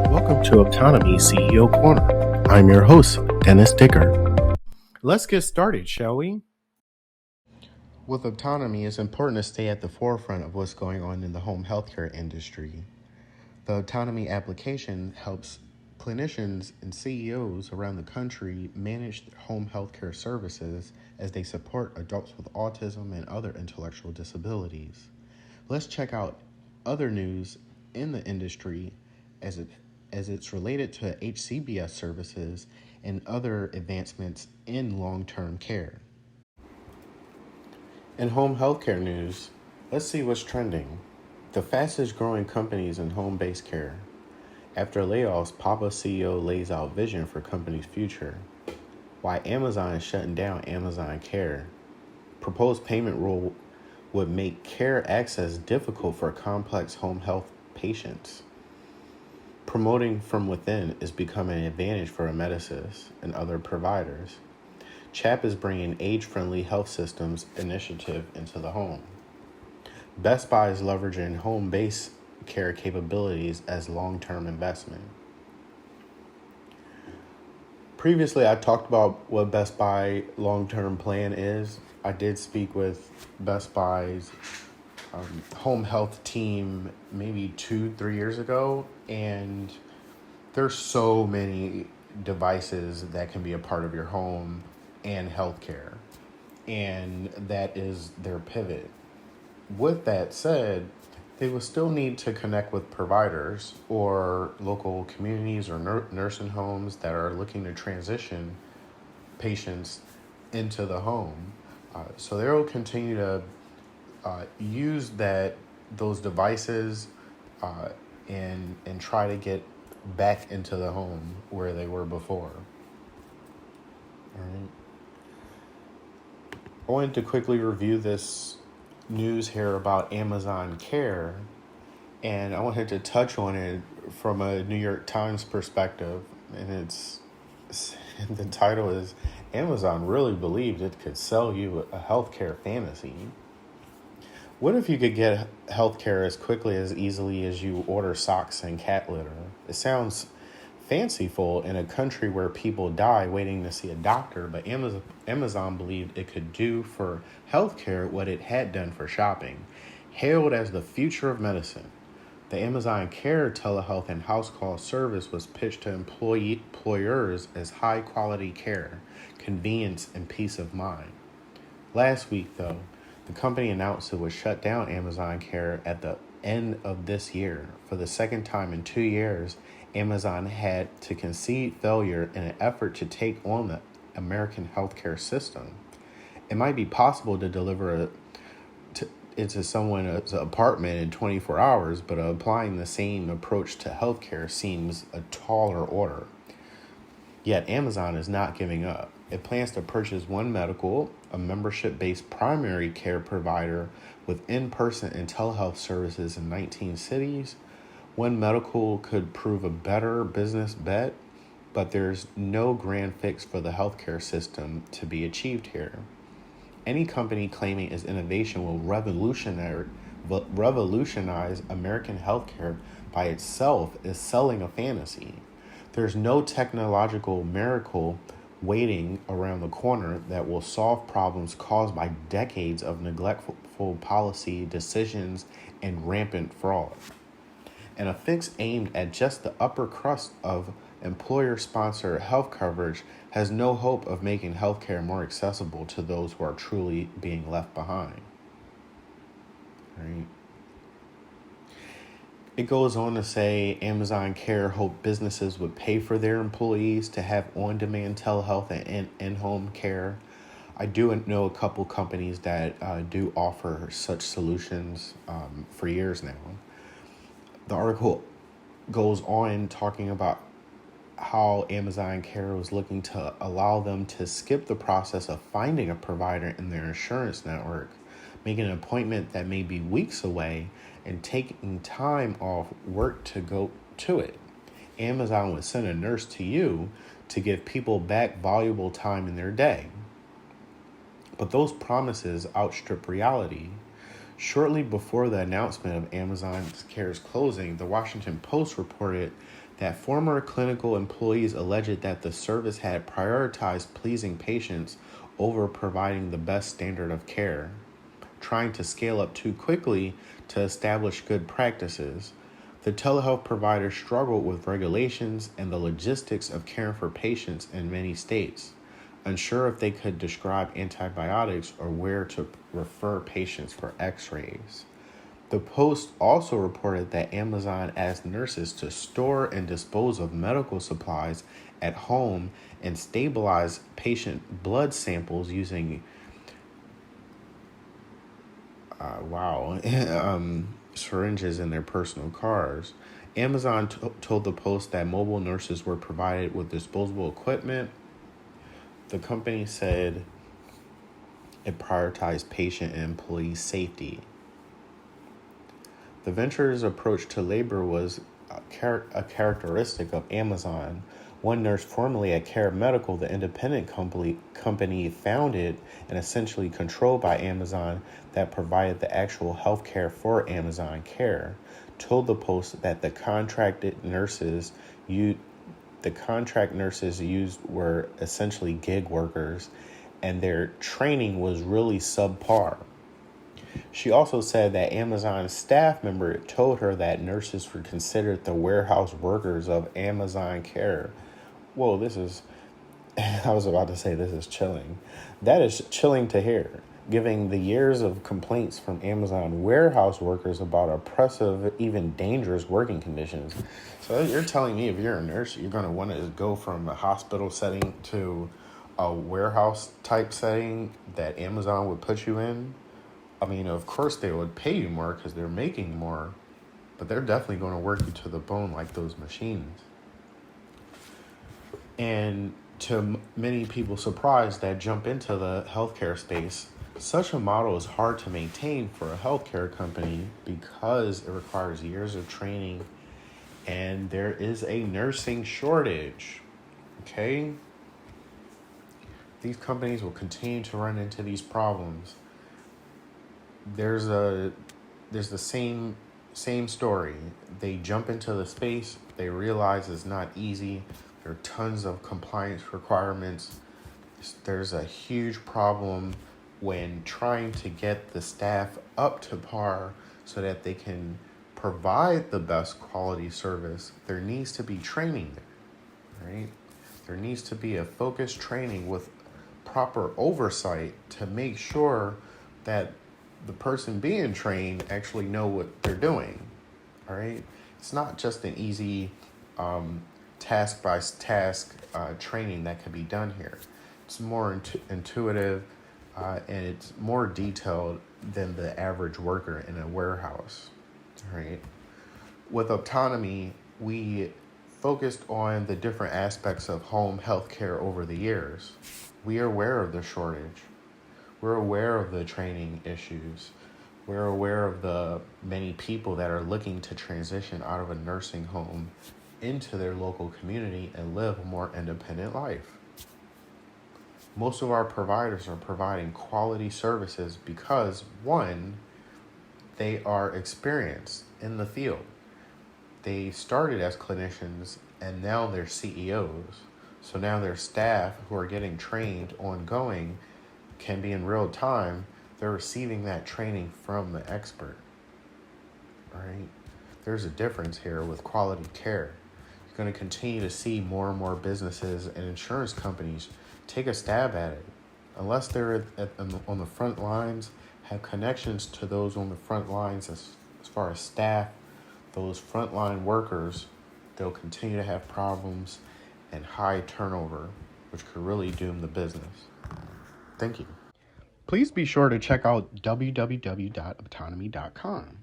Welcome to Optonome CEO Corner. I'm your host, Dennis Dicker. Let's get started, shall we? With Optonome, it's important to stay at the forefront of what's going on in the home healthcare industry. The Optonome application helps clinicians and CEOs around the country manage their home healthcare services as they support adults with autism and other intellectual disabilities. Let's check out other news in the industry as it's related to HCBS services and other advancements in long-term care. In home healthcare news, let's see what's trending. The fastest growing companies in home-based care. After layoffs, Papa CEO lays out vision for company's future. Why Amazon is shutting down Amazon Care. Proposed payment rule would make care access difficult for complex home health patients. Promoting from within is becoming an advantage for Amedisys and other providers. CHAP is bringing age-friendly health systems initiative into the home. Best Buy is leveraging home-based care capabilities as long-term investment. Previously, I talked about what Best Buy long-term plan is. I did speak with Best Buy's home health team maybe 2-3 years ago, and there's so many devices that can be a part of your home and healthcare, and that is their pivot. With that said, they will still need to connect with providers or local communities or nursing homes that are looking to transition patients into the home. So they will continue to use those devices and try to get back into the home where they were before. All right. I wanted to quickly review this news here about Amazon Care, and I wanted to touch on it from a New York Times perspective, and the title is Amazon really believed it could sell you a healthcare fantasy. What if you could get healthcare as quickly as easily as you order socks and cat litter? It sounds fanciful in a country where people die waiting to see a doctor, but Amazon believed it could do for healthcare what it had done for shopping. Hailed as the future of medicine, the Amazon Care telehealth and house call service was pitched to employers as high-quality care, convenience, and peace of mind. Last week, though, the company announced it would shut down Amazon Care at the end of this year. For the second time in 2 years, Amazon had to concede failure in an effort to take on the American healthcare system. It might be possible to deliver into someone's apartment in 24 hours, but applying the same approach to healthcare seems a taller order. Yet Amazon is not giving up. It plans to purchase One Medical, a membership-based primary care provider with in-person and telehealth services in 19 cities. One Medical could prove a better business bet, but there's no grand fix for the healthcare system to be achieved here. Any company claiming its innovation will revolutionize American healthcare by itself is selling a fantasy. There's no technological miracle waiting around the corner that will solve problems caused by decades of neglectful policy decisions and rampant fraud. And a fix aimed at just the upper crust of employer-sponsored health coverage has no hope of making healthcare more accessible to those who are truly being left behind. Right? It goes on to say Amazon Care hoped businesses would pay for their employees to have on-demand telehealth and in-home care. I do know a couple companies that do offer such solutions for years now. The article goes on talking about how Amazon Care was looking to allow them to skip the process of finding a provider in their insurance network, making an appointment that may be weeks away, and taking time off work to go to it. Amazon would send a nurse to you to give people back valuable time in their day. But those promises outstrip reality. Shortly before the announcement of Amazon Care's closing, the Washington Post reported that former clinical employees alleged that the service had prioritized pleasing patients over providing the best standard of care, trying to scale up too quickly to establish good practices. The telehealth provider struggled with regulations and the logistics of caring for patients in many states, unsure if they could prescribe antibiotics or where to refer patients for x-rays. The Post also reported that Amazon asked nurses to store and dispose of medical supplies at home and stabilize patient blood samples using syringes in their personal cars. Amazon told the Post that mobile nurses were provided with disposable equipment. The company said it prioritized patient and employee safety. The venture's approach to labor was a characteristic of Amazon. One nurse formerly at Care Medical, the independent company founded and essentially controlled by Amazon that provided the actual health care for Amazon Care, told the Post that the contract nurses used were essentially gig workers, and their training was really subpar. She also said that Amazon's staff member told her that nurses were considered the warehouse workers of Amazon Care. Whoa, this is chilling. That is chilling to hear, given the years of complaints from Amazon warehouse workers about oppressive, even dangerous working conditions. So you're telling me if you're a nurse, you're going to want to go from a hospital setting to a warehouse type setting that Amazon would put you in? I mean, of course they would pay you more because they're making more, but they're definitely going to work you to the bone like those machines. And to many people's surprise that jump into the healthcare space, such a model is hard to maintain for a healthcare company because it requires years of training and there is a nursing shortage. Okay? These companies will continue to run into these problems. There's the same story. They jump into the space, they realize it's not easy. There are tons of compliance requirements. There's a huge problem when trying to get the staff up to par so that they can provide the best quality service. There needs to be training there, right? There needs to be a focused training with proper oversight to make sure that the person being trained actually know what they're doing, all right? It's not just an easy task by task training that can be done here. It's more intuitive and it's more detailed than the average worker in a warehouse, right? With Optonome, we focused on the different aspects of home healthcare over the years. We are aware of the shortage. We're aware of the training issues. We're aware of the many people that are looking to transition out of a nursing home into their local community and live a more independent life. Most of our providers are providing quality services because, one, they are experienced in the field. They started as clinicians and now they're CEOs. So now their staff who are getting trained ongoing can be in real time. They're receiving that training from the expert, right? There's a difference here with quality care. You're going to continue to see more and more businesses and insurance companies take a stab at it. Unless they're on the front lines, have connections to those on the front lines as far as staff, those frontline workers, they'll continue to have problems and high turnover, which could really doom the business. Thank you. Please be sure to check out www.optonome.com.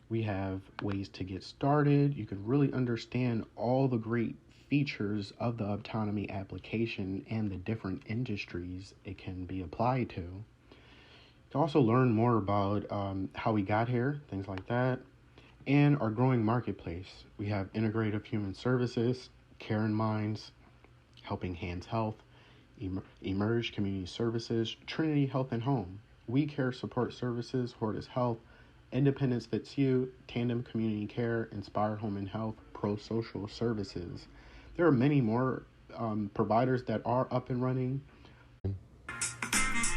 We have ways to get started. You can really understand all the great features of the Optonome application and the different industries it can be applied to. You can also learn more about how we got here, things like that, and our growing marketplace. We have integrative human services, Care in Minds, Helping Hands Health, Emerge Community Services, Trinity Health and Home, We Care Support Services, Hortus Health, Independence Fits You, Tandem Community Care, Inspire Home and Health, Pro Social Services. There are many more providers that are up and running.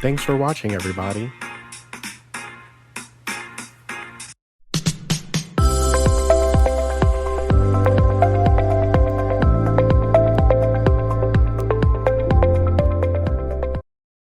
Thanks for watching, everybody.